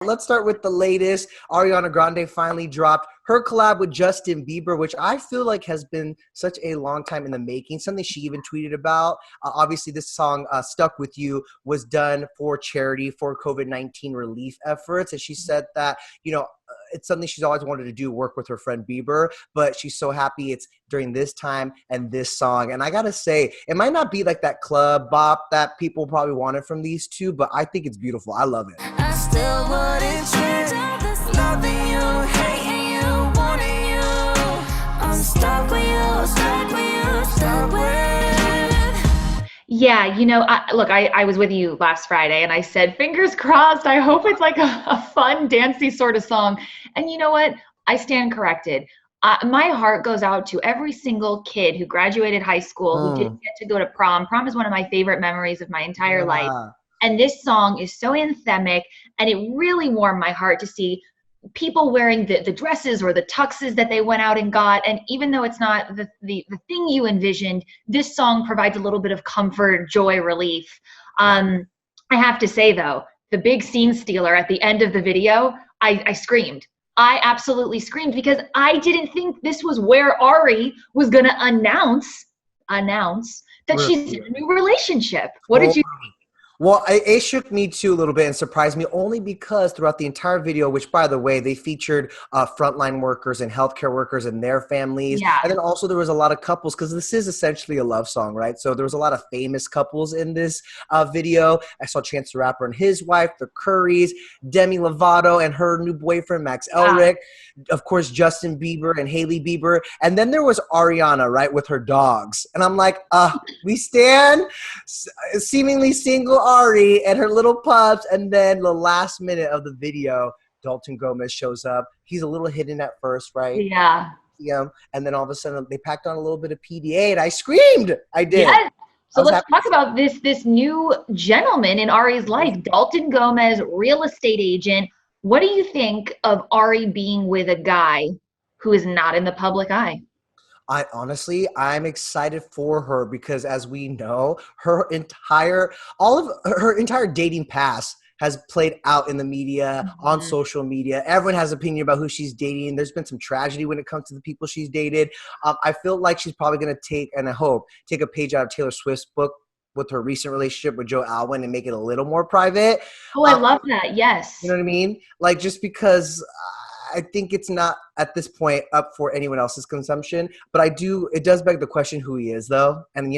Let's start with the latest. Ariana Grande finally dropped her collab with Justin Bieber, which I feel like has been such a long time in the making, something she even tweeted about. Obviously, this song, Stuck With You, was done for charity for COVID-19 relief efforts. And she said that, it's something she's always wanted to do, work with her friend Bieber, but she's so happy it's during this time and this song. And I gotta say, it might not be like that club bop that people probably wanted from these two, but I think it's beautiful. I love it. I still wouldn't change all this loving you, hating you, wanting you. I'm stuck with you, stuck with you, stuck with. Yeah, I was with you last Friday and I said, fingers crossed, I hope it's like a fun, dancey sort of song. And you know what? I stand corrected. My heart goes out to every single kid who graduated high school, who didn't get to go to prom. Prom is one of my favorite memories of my entire life. And this song is so anthemic, and it really warmed my heart to see people wearing the dresses or the tuxes that they went out and got. And even though it's not the thing you envisioned, this song provides a little bit of comfort, joy, relief. I have to say, though, the big scene stealer at the end of the video, I screamed. I absolutely screamed because I didn't think this was where Ari was going to announce that she's in a new relationship. What did you think? Well, it shook me too a little bit and surprised me only because throughout the entire video, which by the way, they featured frontline workers and healthcare workers and their families. Yeah. And then also there was a lot of couples because this is essentially a love song, right? So there was a lot of famous couples in this video. I saw Chance the Rapper and his wife, the Currys, Demi Lovato and her new boyfriend, Max Elric. Of course, Justin Bieber and Hailey Bieber. And then there was Ariana, right, with her dogs. And I'm like, we stand seemingly single Ari and her little pups, and then the last minute of the video, Dalton Gomez shows up. He's a little hidden at first, right? Yeah. And then all of a sudden, they packed on a little bit of PDA, and I screamed. I did. Yes. So let's talk about this new gentleman in Ari's life, Dalton Gomez, real estate agent. What do you think of Ari being with a guy who is not in the public eye? I'm excited for her because, as we know, all of her entire dating past has played out in the media, on social media. Everyone has an opinion about who she's dating. There's been some tragedy when it comes to the people she's dated. I feel like she's probably going to take a page out of Taylor Swift's book with her recent relationship with Joe Alwyn and make it a little more private. Oh, I love that. Yes. You know what I mean? Like, just because I think it's not at this point up for anyone else's consumption, but it does beg the question who he is though. And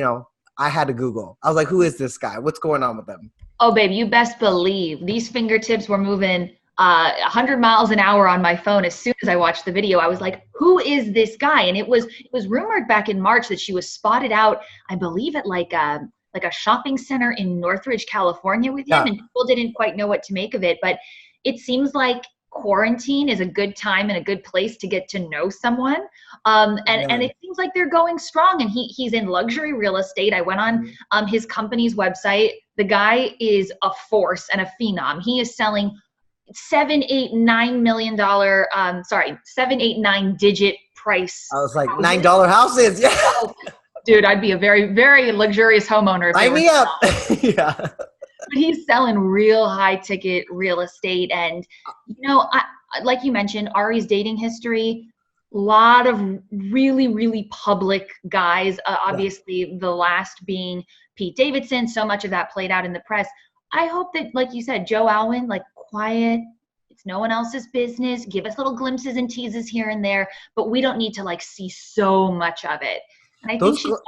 I had to Google. I was like, who is this guy? What's going on with him? Oh, babe, you best believe these fingertips were moving 100 miles an hour on my phone. As soon as I watched the video, I was like, who is this guy? And it was rumored back in March that she was spotted out, I believe at like a shopping center in Northridge, California with him. And people didn't quite know what to make of it, but it seems like quarantine is a good time and a good place to get to know someone. And it seems like they're going strong, and he's in luxury real estate. I went on his company's website. The guy is a force and a phenom. He is selling $7, $8, $9 million, $7, $8, $9 digit price. I was like, $9 houses. Yeah. Dude, I'd be a very, very luxurious homeowner. Sign me up. Yeah. But he's selling real high ticket real estate. And, I like you mentioned, Ari's dating history, a lot of really, really public guys. Obviously, the last being Pete Davidson. So much of that played out in the press. I hope that, like you said, Joe Alwyn, like quiet. It's no one else's business. Give us little glimpses and teases here and there. But we don't need to see so much of it. And I think she's learned.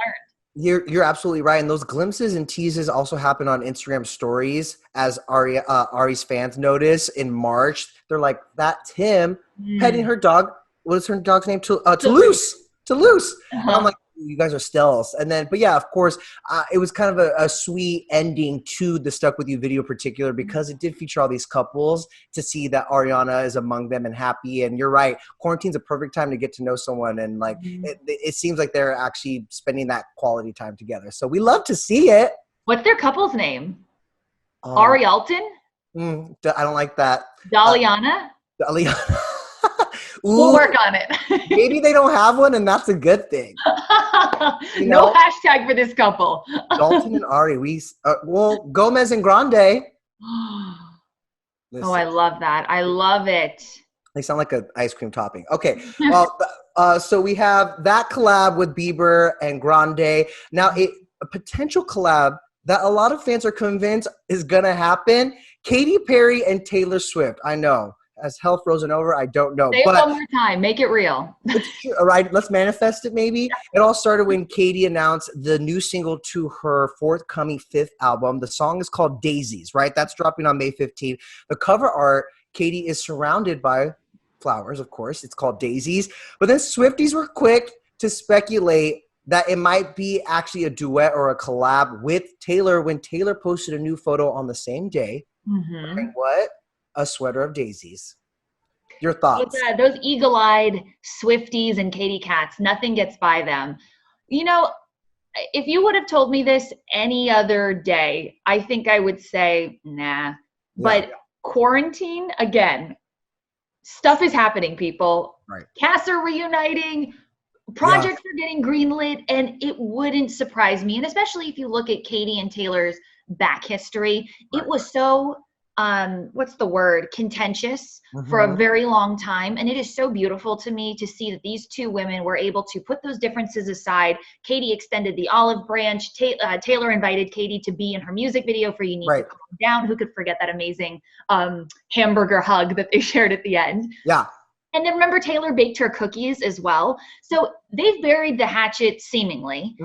You're absolutely right. And those glimpses and teases also happen on Instagram stories, as Ari's fans notice in March. They're like, that's him petting her dog. What is her dog's name? Toulouse. And I'm like, you guys are stills. And then, but yeah, of course, it was kind of a sweet ending to the Stuck With You video in particular, because it did feature all these couples, to see that Ariana is among them and happy. And you're right, quarantine's a perfect time to get to know someone. And it seems like they're actually spending that quality time together. So we love to see it. What's their couple's name? Ari Alton? I don't like that. Daliana? Daliana. We'll work on it. Maybe they don't have one, and that's a good thing. No hashtag for this couple. Dalton and Ari. Gomez and Grande. Oh, Listen, I love that. I love it. they sound like an ice cream topping. Okay, well, so we have that collab with Bieber and Grande. Now, a potential collab that a lot of fans are convinced is gonna happen. Katy Perry and Taylor Swift. I know. Has hell frozen over? I don't know. Say it But one more time. Make it real. it's true. All right, let's manifest it maybe. It all started when Katy announced the new single to her forthcoming fifth album. The song is called Daisies, right? That's dropping on May 15th. The cover art, Katy is surrounded by flowers, of course. It's called Daisies. But then Swifties were quick to speculate that it might be actually a duet or a collab with Taylor when Taylor posted a new photo on the same day. Wearing what? A sweater of daisies. Your thoughts? Those eagle-eyed Swifties and Katy cats, nothing gets by them. You know, if you would have told me this any other day, I think I would say, nah. But quarantine, again, stuff is happening, people. Right. Casts are reuniting, projects are getting greenlit, and it wouldn't surprise me. And especially if you look at Katy and Taylor's back history, it was so what's the word, contentious for a very long time, and it is so beautiful to me to see that these two women were able to put those differences aside. Katy extended the olive branch. Taylor invited Katy to be in her music video for You Need to Calm Down. Who could forget that amazing hamburger hug that they shared at the end? Yeah. And then remember, Taylor baked her cookies as well. So they've buried the hatchet seemingly.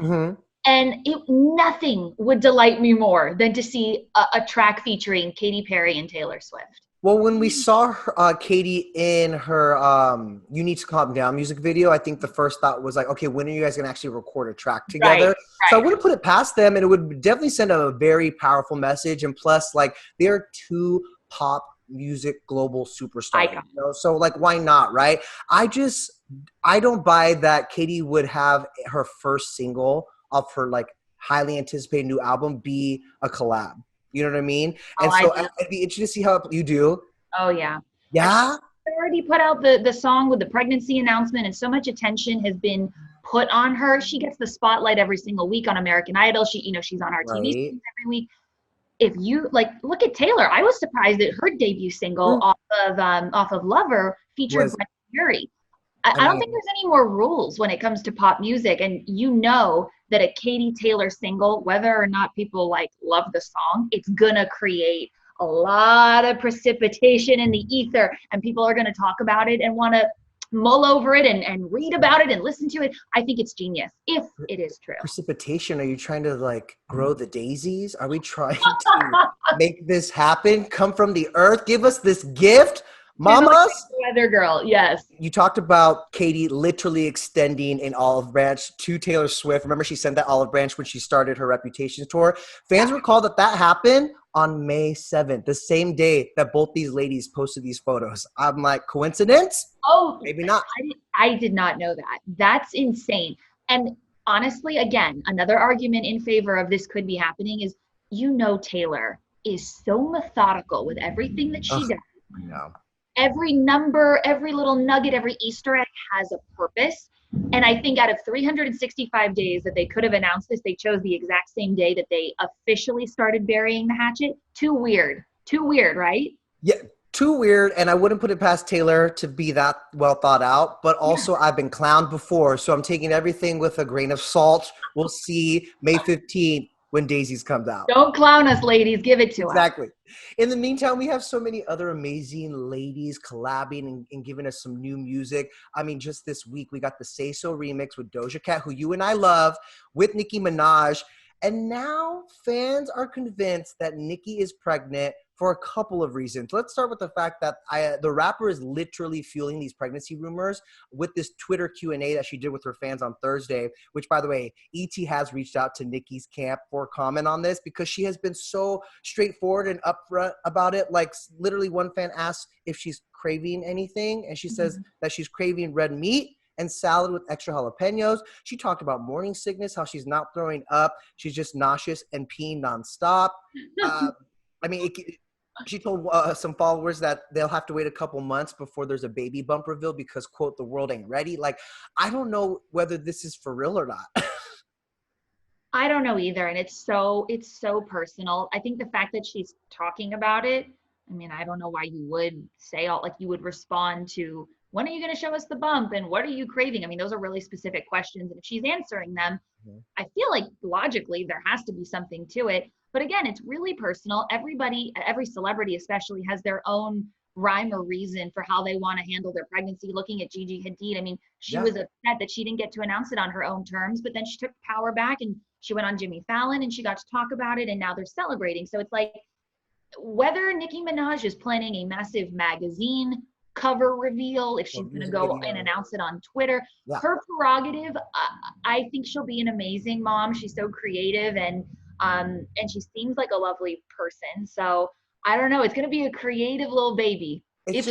And nothing would delight me more than to see a track featuring Katy Perry and Taylor Swift. Well, when we saw her, Katy in her You Need to Calm Down music video, I think the first thought was like, okay, when are you guys going to actually record a track together? So I wouldn't put it past them, and it would definitely send a very powerful message. And plus, like, they're two pop music global superstars. You know? So, like, why not, right? I don't buy that Katy would have her first single of her like highly anticipated new album be a collab. You know what I mean? And so I'd be interested to see how you do. Oh yeah. Yeah. She already put out the song with the pregnancy announcement, and so much attention has been put on her. She gets the spotlight every single week on American Idol. She's on our TV every week. If you look at Taylor, I was surprised that her debut single off of Lover featured Brett Fury. I don't think there's any more rules when it comes to pop music, and you know that a Katy Taylor single, whether or not people love the song, it's gonna create a lot of precipitation in the ether, and people are gonna talk about it and want to mull over it and read about it and listen to it. I think it's genius if it is true. Precipitation? Are you trying to grow the daisies? Are we trying to make this happen? Come from the earth? Give us this gift? Mamas? Weather girl, yes. You talked about Katy literally extending an olive branch to Taylor Swift. Remember, she sent that olive branch when she started her Reputation tour. Fans recall that happened on May 7th, the same day that both these ladies posted these photos. I'm like, coincidence? Oh, maybe not. I did not know that. That's insane. And honestly, again, another argument in favor of this could be happening is, Taylor is so methodical with everything that she does. I know. Every number, every little nugget, every Easter egg has a purpose. And I think out of 365 days that they could have announced this, they chose the exact same day that they officially started burying the hatchet. Too weird, right? Yeah, too weird. And I wouldn't put it past Taylor to be that well thought out. But also, I've been clowned before, so I'm taking everything with a grain of salt. We'll see May 15th. When Daisies comes out. Don't clown us, ladies. Give it to us. Exactly. In the meantime, we have so many other amazing ladies collabing and giving us some new music. I mean, just this week, we got the Say So remix with Doja Cat, who you and I love, with Nicki Minaj. And now fans are convinced that Nicki is pregnant for a couple of reasons. Let's start with the fact that the rapper is literally fueling these pregnancy rumors with this Twitter Q&A that she did with her fans on Thursday, which, by the way, ET has reached out to Nicki's camp for a comment on this because she has been so straightforward and upfront about it. Like, literally one fan asked if she's craving anything, and she says that she's craving red meat and salad with extra jalapenos. She talked about morning sickness, how she's not throwing up. She's just nauseous and peeing nonstop. She told some followers that they'll have to wait a couple months before there's a baby bump reveal because, quote, the world ain't ready. Like, I don't know whether this is for real or not. I don't know either. And it's so personal. I think the fact that she's talking about it, I mean, I don't know why you would say all, like you would respond to, when are you going to show us the bump and what are you craving? I mean, those are really specific questions. And if she's answering them, I feel like logically there has to be something to it. But again, it's really personal. Everybody, every celebrity especially, has their own rhyme or reason for how they want to handle their pregnancy. Looking at Gigi Hadid, I mean, she was upset that she didn't get to announce it on her own terms, but then she took power back and she went on Jimmy Fallon and she got to talk about it, and now they're celebrating. So it's like, whether Nicki Minaj is planning a massive magazine cover reveal, if she's going to go and announce it on Twitter, her prerogative. I think she'll be an amazing mom. She's so creative, and she seems like a lovely person. So I don't know. It's going to be a creative little baby. If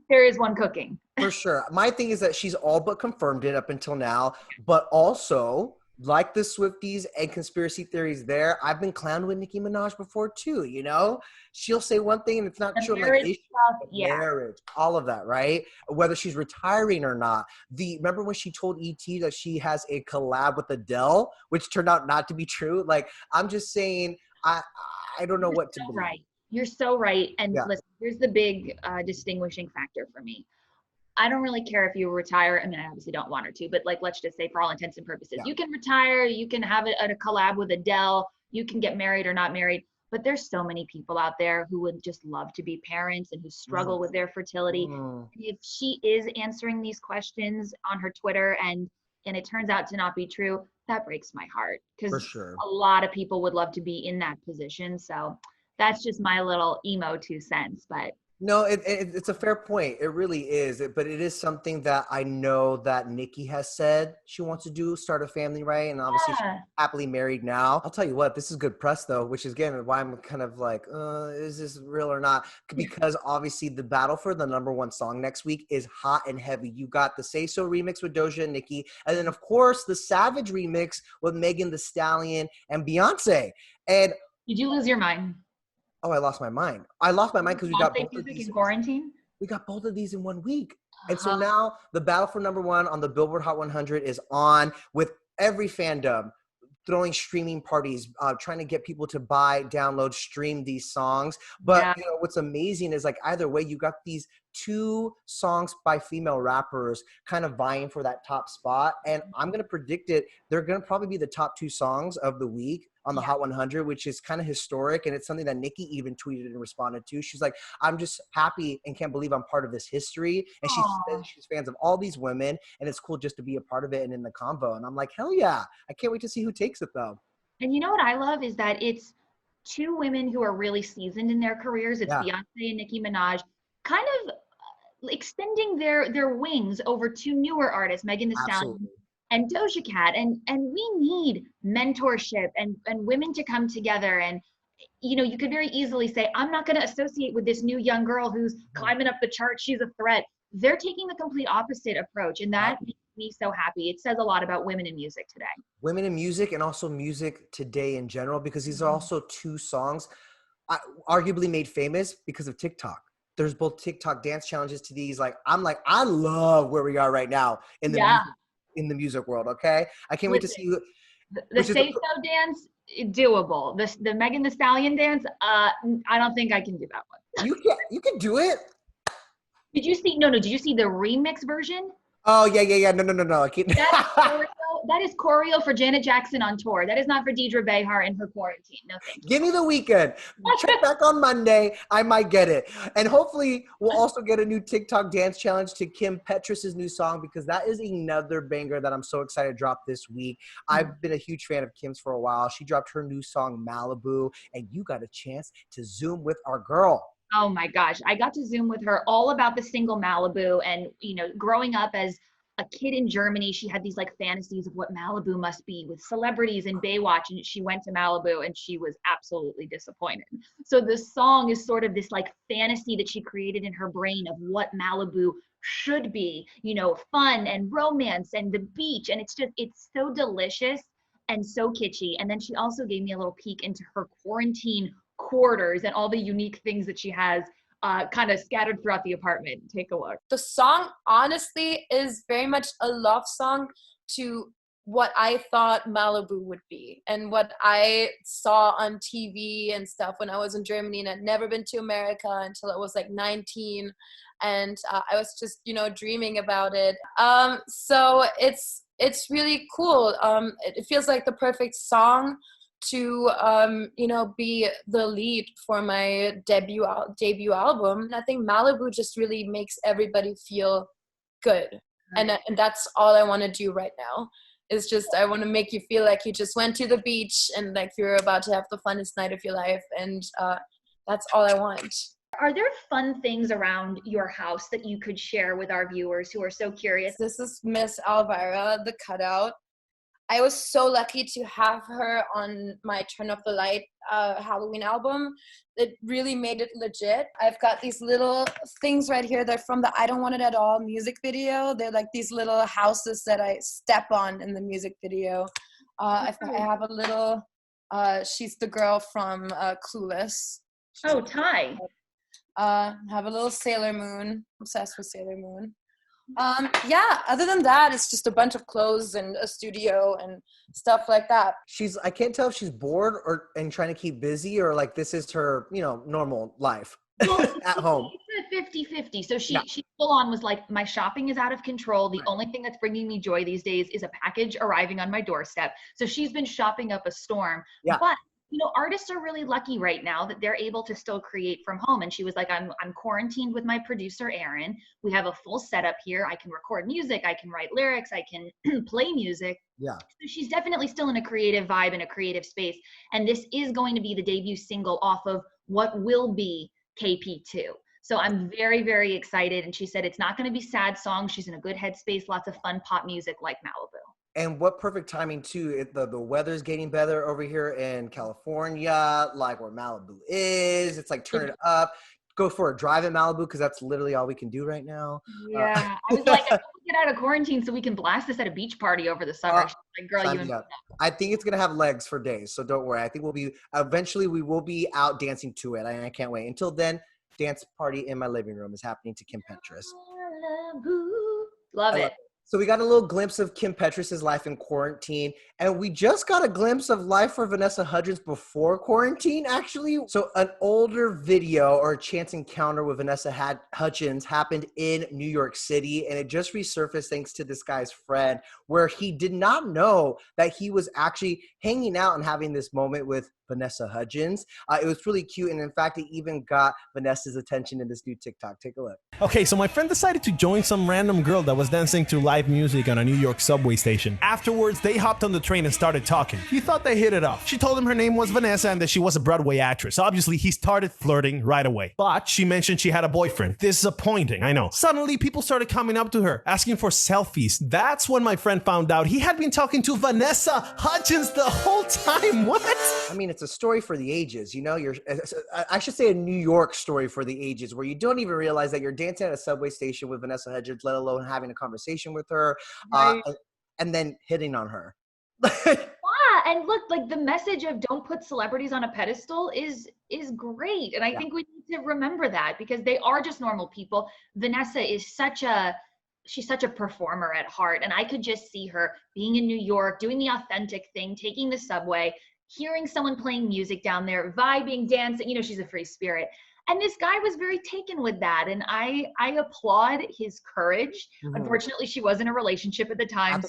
there is one cooking. For sure. My thing is that she's all but confirmed it up until now, but also, like the Swifties and conspiracy theories there, I've been clowned with Nicki Minaj before too, you know? She'll say one thing and it's not true. Like, marriage, all of that, right? Whether she's retiring or not. Remember when she told ET that she has a collab with Adele, which turned out not to be true? Like, I'm just saying, I don't know what to believe. Right. You're so right. And listen, here's the big distinguishing factor for me. I don't really care if you retire. I mean, I obviously don't want her to, but like, let's just say for all intents and purposes, you can retire, you can have a collab with Adele, you can get married or not married, but there's so many people out there who would just love to be parents and who struggle with their fertility. If she is answering these questions on her Twitter and it turns out to not be true, that breaks my heart, because a lot of people would love to be in that position. So that's just my little emo 2 cents, but no, it's a fair point. It really is. But it is something that I know that Nicki has said she wants to do, start a family, right? And obviously she's happily married now. I'll tell you what, this is good press though, which is again why I'm kind of like, is this real or not? Because obviously the battle for the #1 song next week is hot and heavy. You got the Say So remix with Doja and Nicki, and then of course the Savage remix with Megan Thee Stallion and Beyonce. And did you lose your mind? Oh, I lost my mind. I lost my mind because we got both of these in quarantine. We got both of these in 1 week. And so now the battle for #1 on the Billboard Hot 100 is on, with every fandom throwing streaming parties, trying to get people to buy, download, stream these songs. But you know, what's amazing is like either way, you got these 2 songs by female rappers kind of vying for that top spot. And I'm going to predict it. They're going to probably be the top 2 songs of the week on the Hot 100, which is kind of historic. And it's something that Nicki even tweeted and responded to. She's like, I'm just happy and can't believe I'm part of this history. And she's fans of all these women. And it's cool just to be a part of it and in the convo. And I'm like, hell yeah. I can't wait to see who takes it though. And you know what I love is that it's 2 women who are really seasoned in their careers. It's Beyonce and Nicki Minaj, kind of extending their wings over 2 newer artists, Megan Thee Stallion and Doja Cat, and we need mentorship and women to come together. And you know, you could very easily say, I'm not going to associate with this new young girl who's climbing up the chart, she's a threat. They're taking the complete opposite approach, and that makes me so happy. It says a lot about women in music today. Women in music, and also music today in general, because these are also 2 songs arguably made famous because of TikTok. There's both TikTok dance challenges to these. Like, I love where we are right now in the music world. Okay, I can't wait to see the Say So dance. Doable. The Megan Thee Stallion dance. I don't think I can do that one. You can do it. Did you see? No. Did you see the remix version? Oh yeah. No. I can't. That is choreo for Janet Jackson on tour. That is not for Deidre Behar in her quarantine. No thank you. Give me the weekend. Check back on Monday. I might get it. And hopefully we'll also get a new TikTok dance challenge to Petras' new song, because that is another banger that I'm so excited to drop this week. I've been a huge fan of Kim's for a while. She dropped her new song, Malibu, and you got a chance to Zoom with our girl. Oh my gosh. I got to Zoom with her all about the single Malibu. And, you know, growing up as a kid in Germany, she had these like fantasies of what Malibu must be with celebrities and Baywatch. And she went to Malibu and she was absolutely disappointed. So the song is sort of this like fantasy that she created in her brain of what Malibu should be, you know, fun and romance and the beach. And it's so delicious and so kitschy. And then she also gave me a little peek into her quarantine quarters and all the unique things that she has kind of scattered throughout the apartment. Take a look. The song honestly is very much a love song to what I thought Malibu would be and what I saw on TV and stuff when I was in Germany, and I'd never been to America until I was like 19. And I was just, dreaming about it. So it's really cool. It feels like the perfect song to, be the lead for my debut album. And I think Malibu just really makes everybody feel good. And that's all I want to do right now. It's just, I want to make you feel like you just went to the beach and like you're about to have the funnest night of your life. And that's all I want. Are there fun things around your house that you could share with our viewers who are so curious? This is Miss Elvira, the cutout. I was so lucky to have her on my Turn Off the Light Halloween album. It really made it legit. I've got these little things right here. They're from the I Don't Want It At All music video. They're like these little houses that I step on in the music video. I have a little, she's the girl from Clueless. Oh, Ty. Have a little Sailor Moon. Obsessed with Sailor Moon. Other than that, it's just a bunch of clothes and a studio and stuff like that. I can't tell if she's bored and trying to keep busy, or like this is her, normal life at home. It's a 50-50. So she full on was like, my shopping is out of control. The only thing that's bringing me joy these days is a package arriving on my doorstep. So she's been shopping up a storm. Yeah. But artists are really lucky right now that they're able to still create from home. And she was like, I'm quarantined with my producer, Aaron. We have a full setup here. I can record music. I can write lyrics. I can play music. Yeah. So she's definitely still in a creative vibe and a creative space. And this is going to be the debut single off of what will be KP2. So I'm very, very excited. And she said it's not going to be sad songs. She's in a good headspace, lots of fun pop music like Malibu. And what perfect timing too. The weather's getting better over here in California, like where Malibu is. It's like turn it up. Go for a drive in Malibu because that's literally all we can do right now. Yeah, I was like, I hope we get out of quarantine so we can blast this at a beach party over the summer. She's like, girl, you. I think it's gonna have legs for days, so don't worry. I think eventually we will be out dancing to it. I can't wait. Until then, dance party in my living room is happening to Kim Petras. Love it. So we got a little glimpse of Kim Petras' life in quarantine, and we just got a glimpse of life for Vanessa Hudgens before quarantine, actually. So an older video or a chance encounter with Vanessa Hudgens happened in New York City, and it just resurfaced thanks to this guy's friend, where he did not know that he was actually hanging out and having this moment with Vanessa Hudgens. It was really cute, and in fact, it even got Vanessa's attention in this new TikTok. Take a look. Okay, so my friend decided to join some random girl that was dancing to live music on a New York subway station. Afterwards, they hopped on the train and started talking. He thought they hit it off. She told him her name was Vanessa and that she was a Broadway actress. Obviously, he started flirting right away. But she mentioned she had a boyfriend. Disappointing, I know. Suddenly, people started coming up to her, asking for selfies. That's when my friend found out he had been talking to Vanessa Hudgens the whole time. What? I mean, it's a story for the ages, I should say a New York story for the ages, where you don't even realize that you're dancing at a subway station with Vanessa Hudgens, let alone having a conversation with her, right. And then hitting on her. Yeah, and look, like the message of don't put celebrities on a pedestal is great, and I think we need to remember that because they are just normal people. Vanessa is she's such a performer at heart, and I could just see her being in New York, doing the authentic thing, taking the subway, hearing someone playing music down there, vibing, dancing. She's a free spirit. And this guy was very taken with that. And I applaud his courage. Mm-hmm. Unfortunately, she was in a relationship at the time.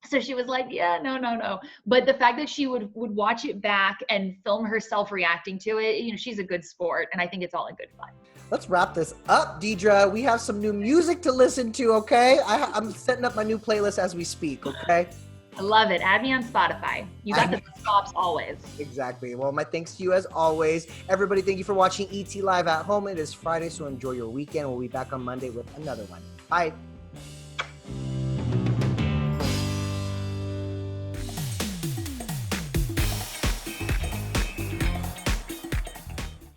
So she was like, yeah, no. But the fact that she would watch it back and film herself reacting to it, she's a good sport. And I think it's all in good fun. Let's wrap this up, Deidre. We have some new music to listen to, okay? I'm setting up my new playlist as we speak, okay? I love it. Add me on Spotify. You got the stops always. Exactly. Well, my thanks to you as always. Everybody, thank you for watching ET Live at Home. It is Friday, so enjoy your weekend. We'll be back on Monday with another one. Bye.